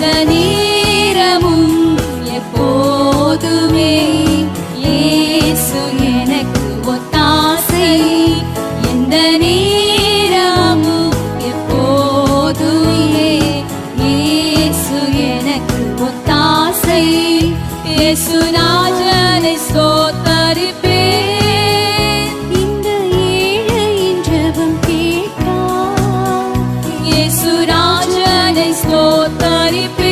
எந்த நேரமும் எப்போதுமே இயேசு எனக்கு ஒத்தாசை. எந்த நேரமும் எப்போதுமே இயேசு எனக்கு ஒத்தாசை. இயேசுநாதனை ஸ்தோத்தரிப்பேன், இந்த ஏழையின் ஜெபம் கேட்டார். இயேசுநாதனை ஸ்தோத்தரிப்பேன்,